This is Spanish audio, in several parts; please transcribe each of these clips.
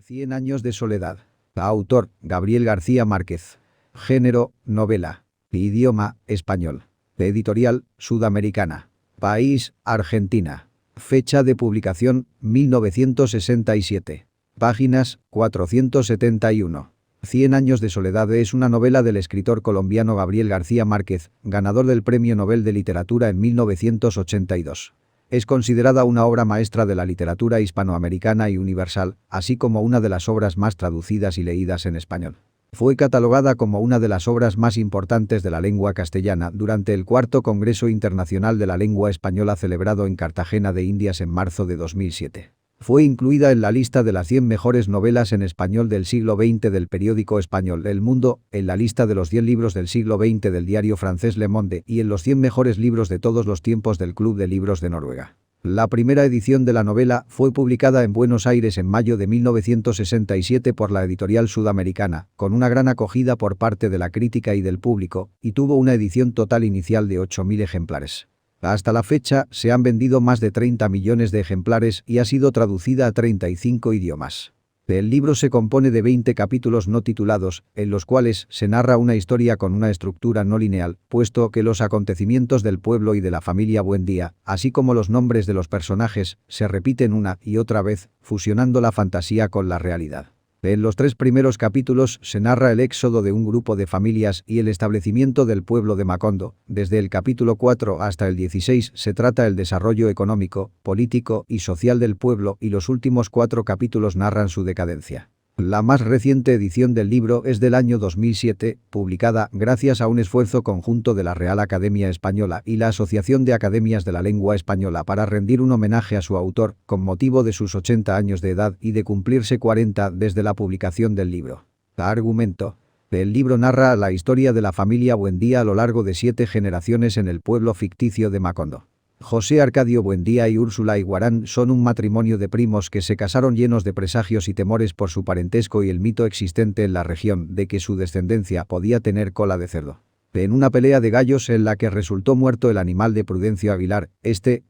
Cien años de soledad. Autor, Gabriel García Márquez. Género, novela. Idioma, español. Editorial, Sudamericana. País, Argentina. Fecha de publicación, 1967. Páginas, 471. Cien años de soledad es una novela del escritor colombiano Gabriel García Márquez, ganador del Premio Nobel de Literatura en 1982. Es considerada una obra maestra de la literatura hispanoamericana y universal, así como una de las obras más traducidas y leídas en español. Fue catalogada como una de las obras más importantes de la lengua castellana durante el IV Congreso Internacional de la Lengua Española celebrado en Cartagena de Indias en marzo de 2007. Fue incluida en la lista de las 100 mejores novelas en español del siglo XX del periódico español El Mundo, en la lista de los 10 libros del siglo XX del diario francés Le Monde y en los 100 mejores libros de todos los tiempos del Club de Libros de Noruega. La primera edición de la novela fue publicada en Buenos Aires en mayo de 1967 por la editorial Sudamericana, con una gran acogida por parte de la crítica y del público, y tuvo una edición total inicial de 8.000 ejemplares. Hasta la fecha, se han vendido más de 30 millones de ejemplares y ha sido traducida a 35 idiomas. El libro se compone de 20 capítulos no titulados, en los cuales se narra una historia con una estructura no lineal, puesto que los acontecimientos del pueblo y de la familia Buendía, así como los nombres de los personajes, se repiten una y otra vez, fusionando la fantasía con la realidad. En los 3 primeros capítulos se narra el éxodo de un grupo de familias y el establecimiento del pueblo de Macondo. Desde el capítulo 4 hasta el 16 se trata el desarrollo económico, político y social del pueblo y los últimos 4 capítulos narran su decadencia. La más reciente edición del libro es del año 2007, publicada gracias a un esfuerzo conjunto de la Real Academia Española y la Asociación de Academias de la Lengua Española para rendir un homenaje a su autor, con motivo de sus 80 años de edad y de cumplirse 40 desde la publicación del libro. Argumento. El libro narra la historia de la familia Buendía a lo largo de 7 generaciones en el pueblo ficticio de Macondo. José Arcadio Buendía y Úrsula Iguarán son un matrimonio de primos que se casaron llenos de presagios y temores por su parentesco y el mito existente en la región de que su descendencia podía tener cola de cerdo. En una pelea de gallos en la que resultó muerto el animal de Prudencio Aguilar,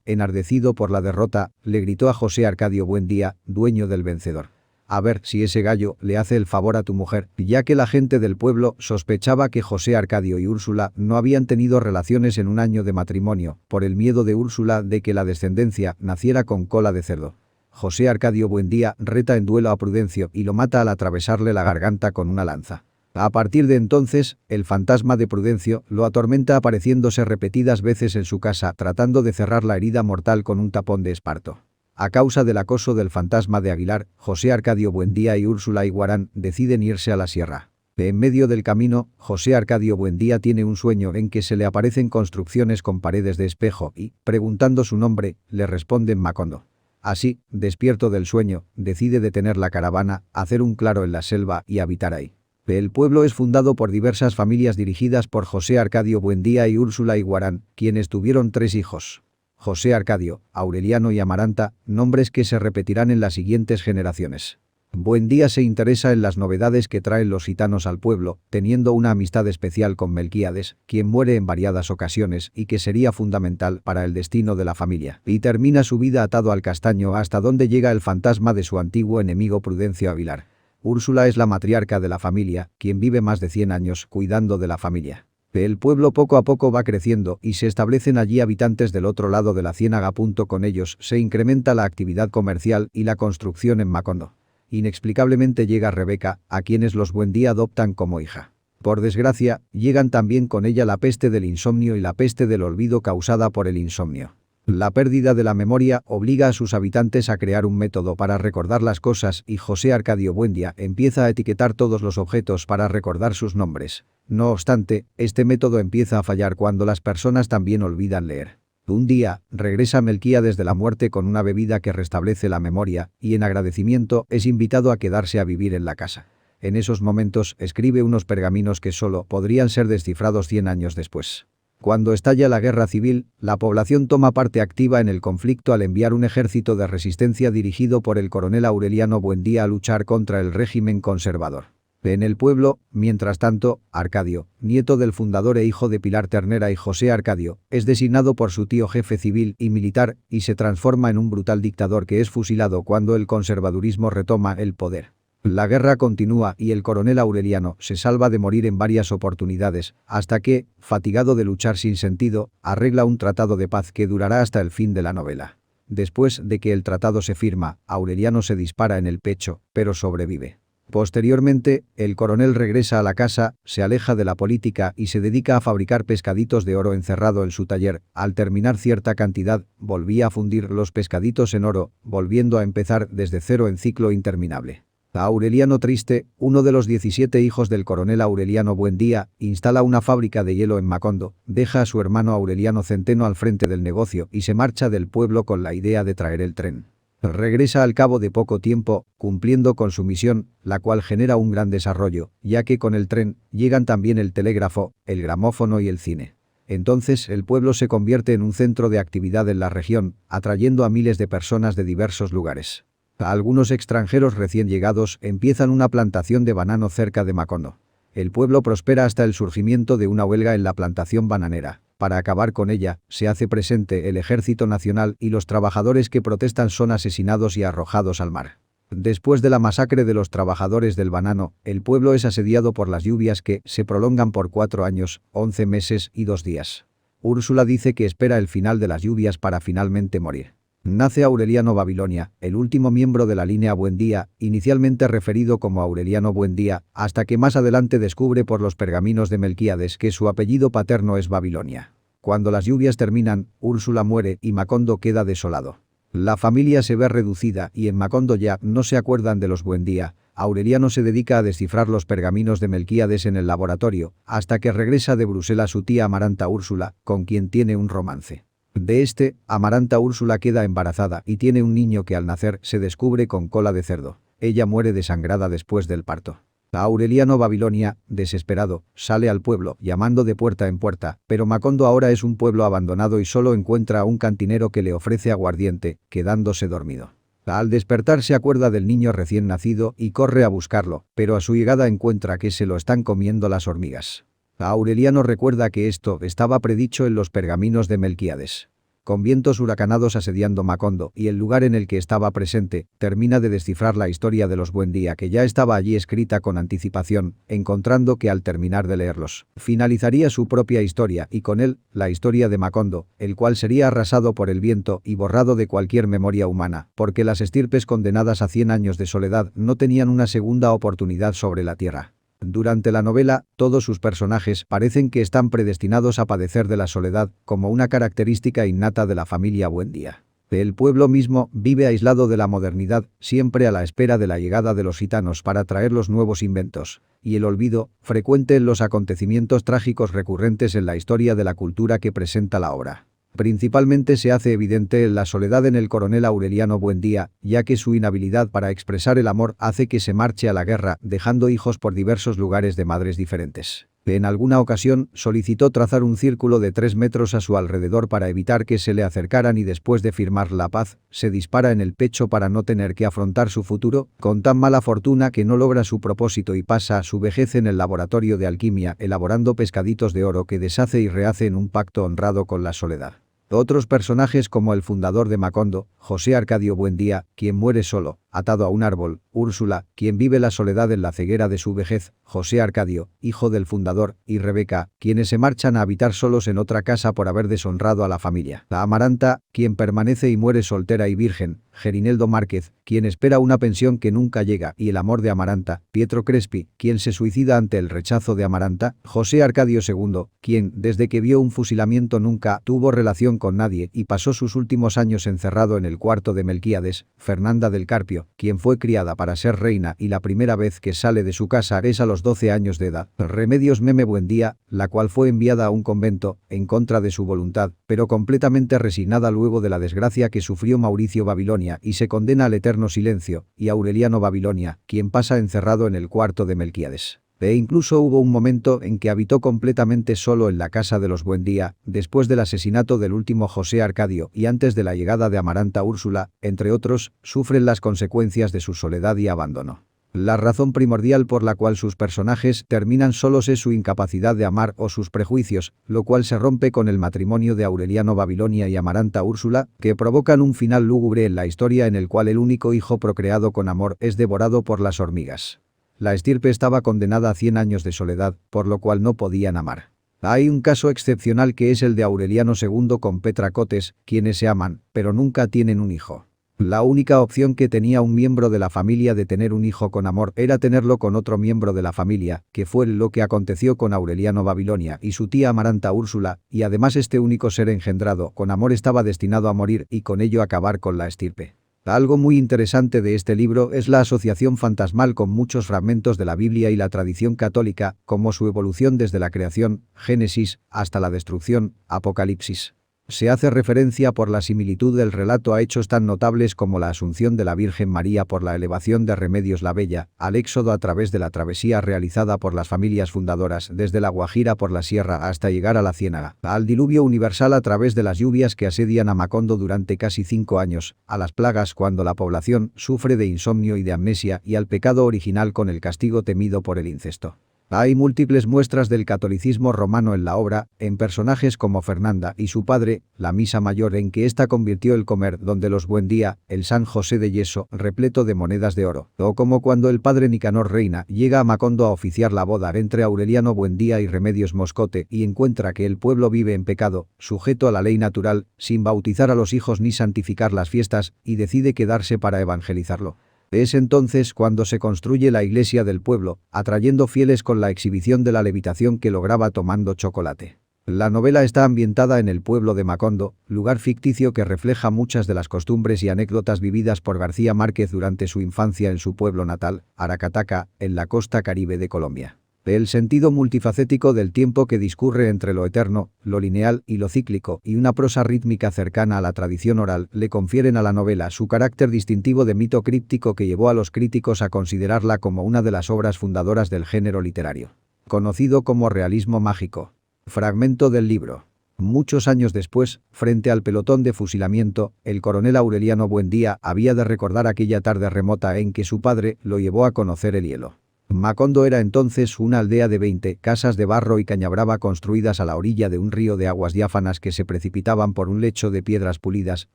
enardecido por la derrota, le gritó a José Arcadio Buendía, dueño del vencedor: a ver si ese gallo le hace el favor a tu mujer, ya que la gente del pueblo sospechaba que José Arcadio y Úrsula no habían tenido relaciones en un año de matrimonio, por el miedo de Úrsula de que la descendencia naciera con cola de cerdo. José Arcadio Buendía reta en duelo a Prudencio y lo mata al atravesarle la garganta con una lanza. A partir de entonces, el fantasma de Prudencio lo atormenta apareciéndose repetidas veces en su casa tratando de cerrar la herida mortal con un tapón de esparto. A causa del acoso del fantasma de Aguilar, José Arcadio Buendía y Úrsula Iguarán deciden irse a la sierra. En medio del camino, José Arcadio Buendía tiene un sueño en que se le aparecen construcciones con paredes de espejo y, preguntando su nombre, le responden Macondo. Así, despierto del sueño, decide detener la caravana, hacer un claro en la selva y habitar ahí. El pueblo es fundado por diversas familias dirigidas por José Arcadio Buendía y Úrsula Iguarán, quienes tuvieron 3 hijos. José Arcadio, Aureliano y Amaranta, nombres que se repetirán en las siguientes generaciones. Buendía se interesa en las novedades que traen los gitanos al pueblo, teniendo una amistad especial con Melquíades, quien muere en variadas ocasiones y que sería fundamental para el destino de la familia, y termina su vida atado al castaño hasta donde llega el fantasma de su antiguo enemigo Prudencio Aguilar. Úrsula es la matriarca de la familia, quien vive más de 100 años cuidando de la familia. El pueblo poco a poco va creciendo y se establecen allí habitantes del otro lado de la ciénaga. Con ellos se incrementa la actividad comercial y la construcción en Macondo. Inexplicablemente llega Rebeca, a quienes los Buendía adoptan como hija. Por desgracia, llegan también con ella la peste del insomnio y la peste del olvido causada por el insomnio. La pérdida de la memoria obliga a sus habitantes a crear un método para recordar las cosas y José Arcadio Buendía empieza a etiquetar todos los objetos para recordar sus nombres. No obstante, este método empieza a fallar cuando las personas también olvidan leer. Un día, regresa Melquíades de la muerte con una bebida que restablece la memoria y en agradecimiento es invitado a quedarse a vivir en la casa. En esos momentos escribe unos pergaminos que solo podrían ser descifrados 100 años después. Cuando estalla la guerra civil, la población toma parte activa en el conflicto al enviar un ejército de resistencia dirigido por el coronel Aureliano Buendía a luchar contra el régimen conservador. En el pueblo, mientras tanto, Arcadio, nieto del fundador e hijo de Pilar Ternera y José Arcadio, es designado por su tío jefe civil y militar y se transforma en un brutal dictador que es fusilado cuando el conservadurismo retoma el poder. La guerra continúa y el coronel Aureliano se salva de morir en varias oportunidades, hasta que, fatigado de luchar sin sentido, arregla un tratado de paz que durará hasta el fin de la novela. Después de que el tratado se firma, Aureliano se dispara en el pecho, pero sobrevive. Posteriormente, el coronel regresa a la casa, se aleja de la política y se dedica a fabricar pescaditos de oro encerrado en su taller. Al terminar cierta cantidad, volvía a fundir los pescaditos en oro, volviendo a empezar desde cero en ciclo interminable. Aureliano Triste, uno de los 17 hijos del coronel Aureliano Buendía, instala una fábrica de hielo en Macondo, deja a su hermano Aureliano Centeno al frente del negocio y se marcha del pueblo con la idea de traer el tren. Regresa al cabo de poco tiempo, cumpliendo con su misión, la cual genera un gran desarrollo, ya que con el tren llegan también el telégrafo, el gramófono y el cine. Entonces el pueblo se convierte en un centro de actividad en la región, atrayendo a miles de personas de diversos lugares. Algunos extranjeros recién llegados empiezan una plantación de banano cerca de Macondo. El pueblo prospera hasta el surgimiento de una huelga en la plantación bananera. Para acabar con ella, se hace presente el Ejército Nacional y los trabajadores que protestan son asesinados y arrojados al mar. Después de la masacre de los trabajadores del banano, el pueblo es asediado por las lluvias que se prolongan por 4 años, 11 meses y 2 días. Úrsula dice que espera el final de las lluvias para finalmente morir. Nace Aureliano Babilonia, el último miembro de la línea Buendía, inicialmente referido como Aureliano Buendía, hasta que más adelante descubre por los pergaminos de Melquíades que su apellido paterno es Babilonia. Cuando las lluvias terminan, Úrsula muere y Macondo queda desolado. La familia se ve reducida y en Macondo ya no se acuerdan de los Buendía. Aureliano se dedica a descifrar los pergaminos de Melquíades en el laboratorio, hasta que regresa de Bruselas su tía Amaranta Úrsula, con quien tiene un romance. De Amaranta Úrsula queda embarazada y tiene un niño que al nacer se descubre con cola de cerdo. Ella muere desangrada después del parto. Aureliano Babilonia, desesperado, sale al pueblo, llamando de puerta en puerta, pero Macondo ahora es un pueblo abandonado y solo encuentra a un cantinero que le ofrece aguardiente, quedándose dormido. Al despertar se acuerda del niño recién nacido y corre a buscarlo, pero a su llegada encuentra que se lo están comiendo las hormigas. Aureliano recuerda que esto estaba predicho en los pergaminos de Melquíades. Con vientos huracanados asediando Macondo y el lugar en el que estaba presente, termina de descifrar la historia de los Buendía que ya estaba allí escrita con anticipación, encontrando que al terminar de leerlos, finalizaría su propia historia y con él, la historia de Macondo, el cual sería arrasado por el viento y borrado de cualquier memoria humana, porque las estirpes condenadas a 100 años de soledad no tenían una segunda oportunidad sobre la tierra. Durante la novela, todos sus personajes parecen que están predestinados a padecer de la soledad, como una característica innata de la familia Buendía. El pueblo mismo vive aislado de la modernidad, siempre a la espera de la llegada de los gitanos para traer los nuevos inventos, y el olvido, frecuente en los acontecimientos trágicos recurrentes en la historia de la cultura que presenta la obra. Principalmente se hace evidente la soledad en el coronel Aureliano Buendía, ya que su inhabilidad para expresar el amor hace que se marche a la guerra, dejando hijos por diversos lugares de madres diferentes. En alguna ocasión, solicitó trazar un círculo de 3 metros a su alrededor para evitar que se le acercaran y después de firmar la paz, se dispara en el pecho para no tener que afrontar su futuro, con tan mala fortuna que no logra su propósito y pasa su vejez en el laboratorio de alquimia elaborando pescaditos de oro que deshace y rehace en un pacto honrado con la soledad. Otros personajes como el fundador de Macondo, José Arcadio Buendía, quien muere solo, atado a un árbol, Úrsula, quien vive la soledad en la ceguera de su vejez, José Arcadio, hijo del fundador, y Rebeca, quienes se marchan a habitar solos en otra casa por haber deshonrado a la familia. La Amaranta, quien permanece y muere soltera y virgen, Gerineldo Márquez, quien espera una pensión que nunca llega, y el amor de Amaranta, Pietro Crespi, quien se suicida ante el rechazo de Amaranta, José Arcadio II, quien, desde que vio un fusilamiento nunca tuvo relación con nadie y pasó sus últimos años encerrado en el cuarto de Melquíades, Fernanda del Carpio, quien fue criada para ser reina y la primera vez que sale de su casa es a los 12 años de edad, Remedios Meme Buendía, la cual fue enviada a un convento, en contra de su voluntad, pero completamente resignada luego de la desgracia que sufrió Mauricio Babilonia y se condena al eterno silencio, y Aureliano Babilonia, quien pasa encerrado en el cuarto de Melquíades. E incluso hubo un momento en que habitó completamente solo en la casa de los Buendía, después del asesinato del último José Arcadio y antes de la llegada de Amaranta Úrsula, entre otros, sufren las consecuencias de su soledad y abandono. La razón primordial por la cual sus personajes terminan solos es su incapacidad de amar o sus prejuicios, lo cual se rompe con el matrimonio de Aureliano Babilonia y Amaranta Úrsula, que provocan un final lúgubre en la historia en el cual el único hijo procreado con amor es devorado por las hormigas. La estirpe estaba condenada a 100 años de soledad, por lo cual no podían amar. Hay un caso excepcional que es el de Aureliano II con Petra Cotes, quienes se aman, pero nunca tienen un hijo. La única opción que tenía un miembro de la familia de tener un hijo con amor era tenerlo con otro miembro de la familia, que fue lo que aconteció con Aureliano Babilonia y su tía Amaranta Úrsula, y además este único ser engendrado con amor estaba destinado a morir y con ello acabar con la estirpe. Algo muy interesante de este libro es la asociación fantasmal con muchos fragmentos de la Biblia y la tradición católica, como su evolución desde la creación, Génesis, hasta la destrucción, Apocalipsis. Se hace referencia por la similitud del relato a hechos tan notables como la asunción de la Virgen María por la elevación de Remedios la Bella, al éxodo a través de la travesía realizada por las familias fundadoras desde la Guajira por la sierra hasta llegar a la Ciénaga, al diluvio universal a través de las lluvias que asedian a Macondo durante casi 5 años, a las plagas cuando la población sufre de insomnio y de amnesia y al pecado original con el castigo temido por el incesto. Hay múltiples muestras del catolicismo romano en la obra, en personajes como Fernanda y su padre, la misa mayor en que ésta convirtió el comer donde los Buendía, el San José de yeso repleto de monedas de oro, o como cuando el padre Nicanor Reina llega a Macondo a oficiar la boda entre Aureliano Buendía y Remedios Moscote y encuentra que el pueblo vive en pecado, sujeto a la ley natural, sin bautizar a los hijos ni santificar las fiestas, y decide quedarse para evangelizarlo. Es entonces cuando se construye la iglesia del pueblo, atrayendo fieles con la exhibición de la levitación que lograba tomando chocolate. La novela está ambientada en el pueblo de Macondo, lugar ficticio que refleja muchas de las costumbres y anécdotas vividas por García Márquez durante su infancia en su pueblo natal, Aracataca, en la costa caribe de Colombia. El sentido multifacético del tiempo que discurre entre lo eterno, lo lineal y lo cíclico y una prosa rítmica cercana a la tradición oral le confieren a la novela su carácter distintivo de mito críptico que llevó a los críticos a considerarla como una de las obras fundadoras del género literario. Conocido como realismo mágico. Fragmento del libro. Muchos años después, frente al pelotón de fusilamiento, el coronel Aureliano Buendía había de recordar aquella tarde remota en que su padre lo llevó a conocer el hielo. Macondo era entonces una aldea de 20 casas de barro y cañabrava construidas a la orilla de un río de aguas diáfanas que se precipitaban por un lecho de piedras pulidas,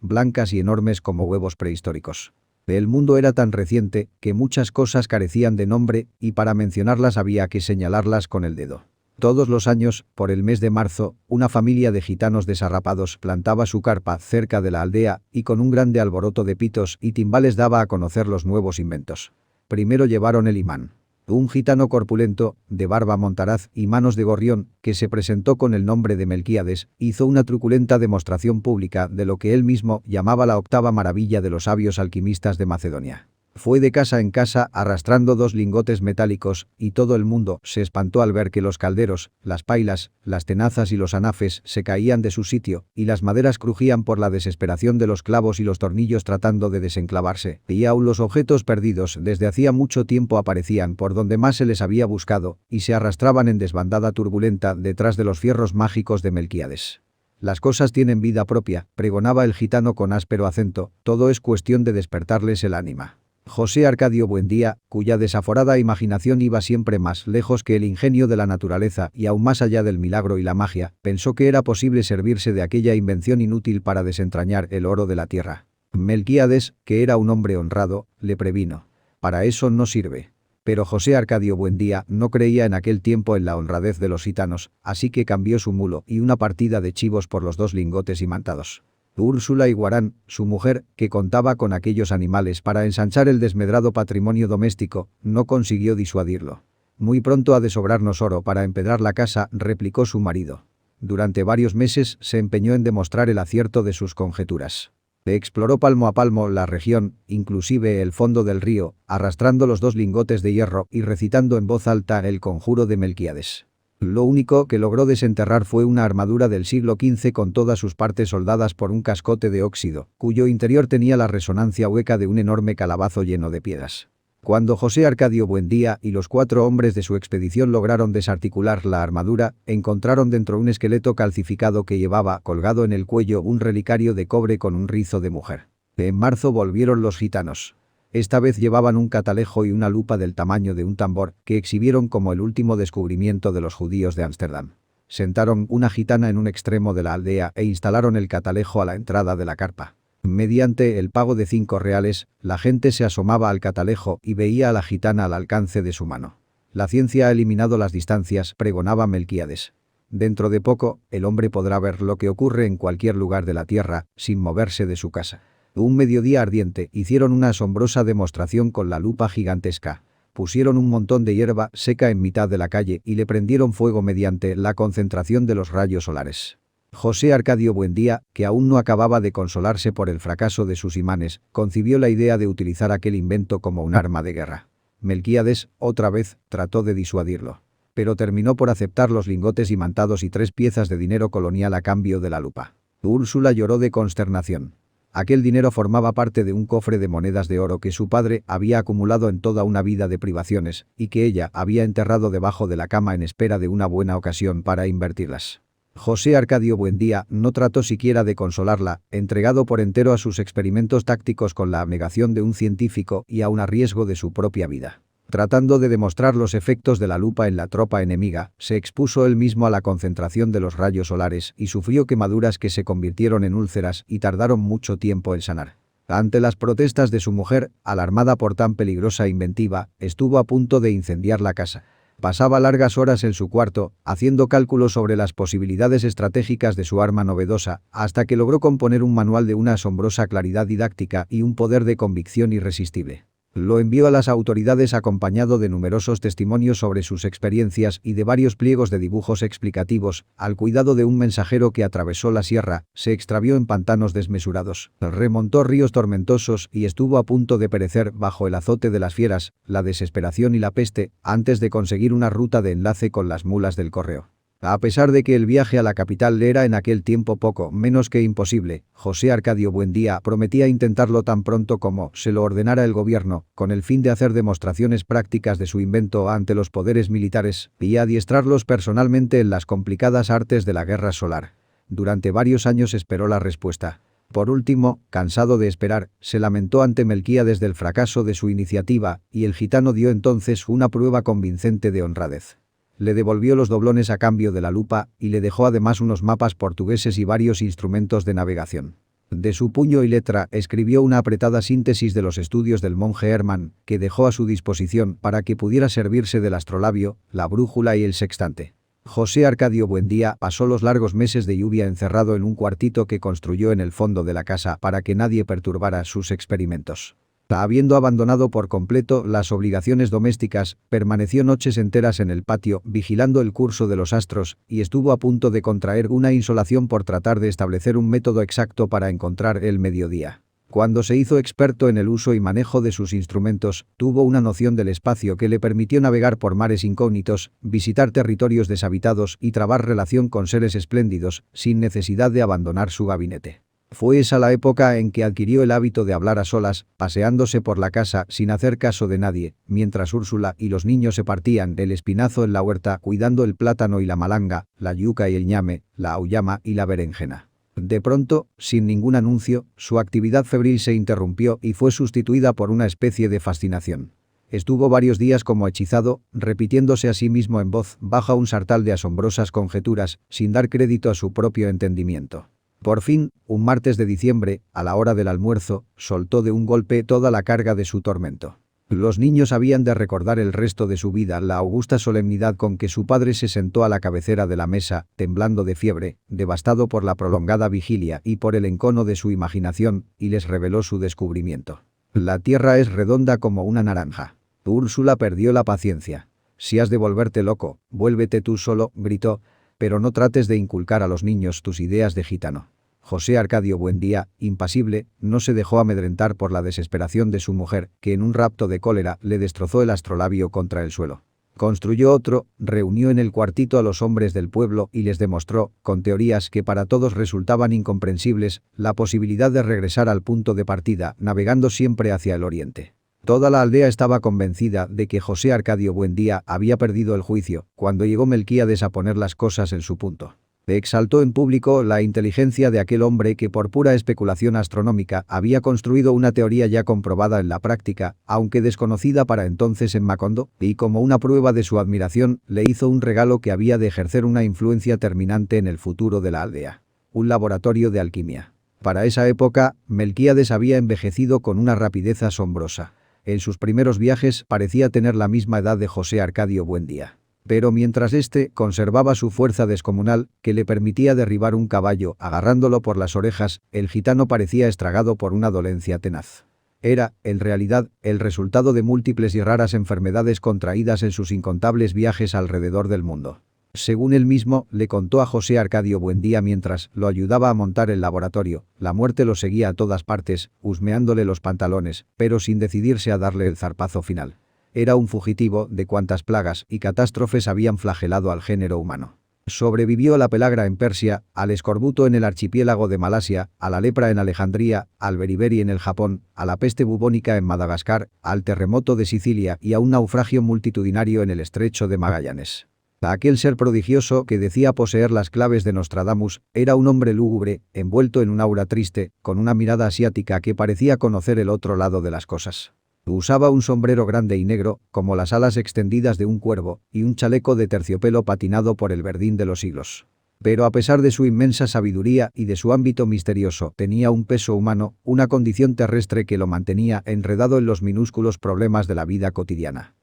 blancas y enormes como huevos prehistóricos. El mundo era tan reciente que muchas cosas carecían de nombre y para mencionarlas había que señalarlas con el dedo. Todos los años, por el mes de marzo, una familia de gitanos desarrapados plantaba su carpa cerca de la aldea y con un grande alboroto de pitos y timbales daba a conocer los nuevos inventos. Primero llevaron el imán. Un gitano corpulento, de barba montaraz y manos de gorrión, que se presentó con el nombre de Melquíades, hizo una truculenta demostración pública de lo que él mismo llamaba la octava maravilla de los sabios alquimistas de Macedonia. Fue de casa en casa arrastrando 2 lingotes metálicos, y todo el mundo se espantó al ver que los calderos, las pailas, las tenazas y los anafes se caían de su sitio, y las maderas crujían por la desesperación de los clavos y los tornillos tratando de desenclavarse, y aún los objetos perdidos desde hacía mucho tiempo aparecían por donde más se les había buscado, y se arrastraban en desbandada turbulenta detrás de los fierros mágicos de Melquíades. Las cosas tienen vida propia, pregonaba el gitano con áspero acento, todo es cuestión de despertarles el ánima. José Arcadio Buendía, cuya desaforada imaginación iba siempre más lejos que el ingenio de la naturaleza y aún más allá del milagro y la magia, pensó que era posible servirse de aquella invención inútil para desentrañar el oro de la tierra. Melquíades, que era un hombre honrado, le previno. Para eso no sirve. Pero José Arcadio Buendía no creía en aquel tiempo en la honradez de los gitanos, así que cambió su mulo y una partida de chivos por los 2 lingotes imantados. Úrsula Iguarán, su mujer, que contaba con aquellos animales para ensanchar el desmedrado patrimonio doméstico, no consiguió disuadirlo. Muy pronto ha de sobrarnos oro para empedrar la casa, replicó su marido. Durante varios meses se empeñó en demostrar el acierto de sus conjeturas. Exploró palmo a palmo la región, inclusive el fondo del río, arrastrando los 2 lingotes de hierro y recitando en voz alta el conjuro de Melquíades. Lo único que logró desenterrar fue una armadura del siglo XV con todas sus partes soldadas por un cascote de óxido, cuyo interior tenía la resonancia hueca de un enorme calabazo lleno de piedras. Cuando José Arcadio Buendía y los 4 hombres de su expedición lograron desarticular la armadura, encontraron dentro un esqueleto calcificado que llevaba colgado en el cuello un relicario de cobre con un rizo de mujer. En marzo volvieron los gitanos. Esta vez llevaban un catalejo y una lupa del tamaño de un tambor que exhibieron como el último descubrimiento de los judíos de Ámsterdam. Sentaron una gitana en un extremo de la aldea e instalaron el catalejo a la entrada de la carpa. Mediante el pago de 5 reales, la gente se asomaba al catalejo y veía a la gitana al alcance de su mano. La ciencia ha eliminado las distancias, pregonaba Melquíades. Dentro de poco, el hombre podrá ver lo que ocurre en cualquier lugar de la tierra, sin moverse de su casa. Un mediodía ardiente, hicieron una asombrosa demostración con la lupa gigantesca. Pusieron un montón de hierba seca en mitad de la calle y le prendieron fuego mediante la concentración de los rayos solares. José Arcadio Buendía, que aún no acababa de consolarse por el fracaso de sus imanes, concibió la idea de utilizar aquel invento como un arma de guerra. Melquíades, otra vez, trató de disuadirlo. Pero terminó por aceptar los lingotes imantados y 3 piezas de dinero colonial a cambio de la lupa. Úrsula lloró de consternación. Aquel dinero formaba parte de un cofre de monedas de oro que su padre había acumulado en toda una vida de privaciones y que ella había enterrado debajo de la cama en espera de una buena ocasión para invertirlas. José Arcadio Buendía no trató siquiera de consolarla, entregado por entero a sus experimentos tácticos con la abnegación de un científico y aun a riesgo de su propia vida. Tratando de demostrar los efectos de la lupa en la tropa enemiga, se expuso él mismo a la concentración de los rayos solares y sufrió quemaduras que se convirtieron en úlceras y tardaron mucho tiempo en sanar. Ante las protestas de su mujer, alarmada por tan peligrosa inventiva, estuvo a punto de incendiar la casa. Pasaba largas horas en su cuarto, haciendo cálculos sobre las posibilidades estratégicas de su arma novedosa, hasta que logró componer un manual de una asombrosa claridad didáctica y un poder de convicción irresistible. Lo envió a las autoridades acompañado de numerosos testimonios sobre sus experiencias y de varios pliegos de dibujos explicativos, al cuidado de un mensajero que atravesó la sierra, se extravió en pantanos desmesurados, remontó ríos tormentosos y estuvo a punto de perecer bajo el azote de las fieras, la desesperación y la peste, antes de conseguir una ruta de enlace con las mulas del correo. A pesar de que el viaje a la capital le era en aquel tiempo poco menos que imposible, José Arcadio Buendía prometía intentarlo tan pronto como se lo ordenara el gobierno, con el fin de hacer demostraciones prácticas de su invento ante los poderes militares y adiestrarlos personalmente en las complicadas artes de la guerra solar. Durante varios años esperó la respuesta. Por último, cansado de esperar, se lamentó ante Melquíades del fracaso de su iniciativa y el gitano dio entonces una prueba convincente de honradez. Le devolvió los doblones a cambio de la lupa y le dejó además unos mapas portugueses y varios instrumentos de navegación. De su puño y letra escribió una apretada síntesis de los estudios del monje Hermann, que dejó a su disposición para que pudiera servirse del astrolabio, la brújula y el sextante. José Arcadio Buendía pasó los largos meses de lluvia encerrado en un cuartito que construyó en el fondo de la casa para que nadie perturbara sus experimentos. Habiendo abandonado por completo las obligaciones domésticas, permaneció noches enteras en el patio vigilando el curso de los astros y estuvo a punto de contraer una insolación por tratar de establecer un método exacto para encontrar el mediodía. Cuando se hizo experto en el uso y manejo de sus instrumentos, tuvo una noción del espacio que le permitió navegar por mares incógnitos, visitar territorios deshabitados y trabar relación con seres espléndidos, sin necesidad de abandonar su gabinete. Fue esa la época en que adquirió el hábito de hablar a solas, paseándose por la casa sin hacer caso de nadie, mientras Úrsula y los niños se partían el espinazo en la huerta cuidando el plátano y la malanga, la yuca y el ñame, la auyama y la berenjena. De pronto, sin ningún anuncio, su actividad febril se interrumpió y fue sustituida por una especie de fascinación. Estuvo varios días como hechizado, repitiéndose a sí mismo en voz baja un sartal de asombrosas conjeturas, sin dar crédito a su propio entendimiento. Por fin, un martes de diciembre, a la hora del almuerzo, soltó de un golpe toda la carga de su tormento. Los niños habían de recordar el resto de su vida la augusta solemnidad con que su padre se sentó a la cabecera de la mesa, temblando de fiebre, devastado por la prolongada vigilia y por el encono de su imaginación, y les reveló su descubrimiento. La tierra es redonda como una naranja. Úrsula perdió la paciencia. Si has de volverte loco, vuélvete tú solo, gritó. Pero no trates de inculcar a los niños tus ideas de gitano. José Arcadio Buendía, impasible, no se dejó amedrentar por la desesperación de su mujer, que en un rapto de cólera le destrozó el astrolabio contra el suelo. Construyó otro, reunió en el cuartito a los hombres del pueblo y les demostró, con teorías que para todos resultaban incomprensibles, la posibilidad de regresar al punto de partida, navegando siempre hacia el oriente. Toda la aldea estaba convencida de que José Arcadio Buendía había perdido el juicio, cuando llegó Melquíades a poner las cosas en su punto. Exaltó en público la inteligencia de aquel hombre que por pura especulación astronómica había construido una teoría ya comprobada en la práctica, aunque desconocida para entonces en Macondo, y como una prueba de su admiración le hizo un regalo que había de ejercer una influencia terminante en el futuro de la aldea. Un laboratorio de alquimia. Para esa época, Melquíades había envejecido con una rapidez asombrosa. En sus primeros viajes parecía tener la misma edad de José Arcadio Buendía. Pero mientras éste conservaba su fuerza descomunal, que le permitía derribar un caballo agarrándolo por las orejas, el gitano parecía estragado por una dolencia tenaz. Era, en realidad, el resultado de múltiples y raras enfermedades contraídas en sus incontables viajes alrededor del mundo. Según él mismo le contó a José Arcadio Buendía mientras lo ayudaba a montar el laboratorio, la muerte lo seguía a todas partes, husmeándole los pantalones, pero sin decidirse a darle el zarpazo final. Era un fugitivo de cuantas plagas y catástrofes habían flagelado al género humano. Sobrevivió a la pelagra en Persia, al escorbuto en el archipiélago de Malasia, a la lepra en Alejandría, al beriberi en el Japón, a la peste bubónica en Madagascar, al terremoto de Sicilia y a un naufragio multitudinario en el estrecho de Magallanes. Aquel ser prodigioso que decía poseer las claves de Nostradamus era un hombre lúgubre, envuelto en un aura triste, con una mirada asiática que parecía conocer el otro lado de las cosas. Usaba un sombrero grande y negro, como las alas extendidas de un cuervo, y un chaleco de terciopelo patinado por el verdín de los siglos. Pero a pesar de su inmensa sabiduría y de su ámbito misterioso, tenía un peso humano, una condición terrestre que lo mantenía enredado en los minúsculos problemas de la vida cotidiana.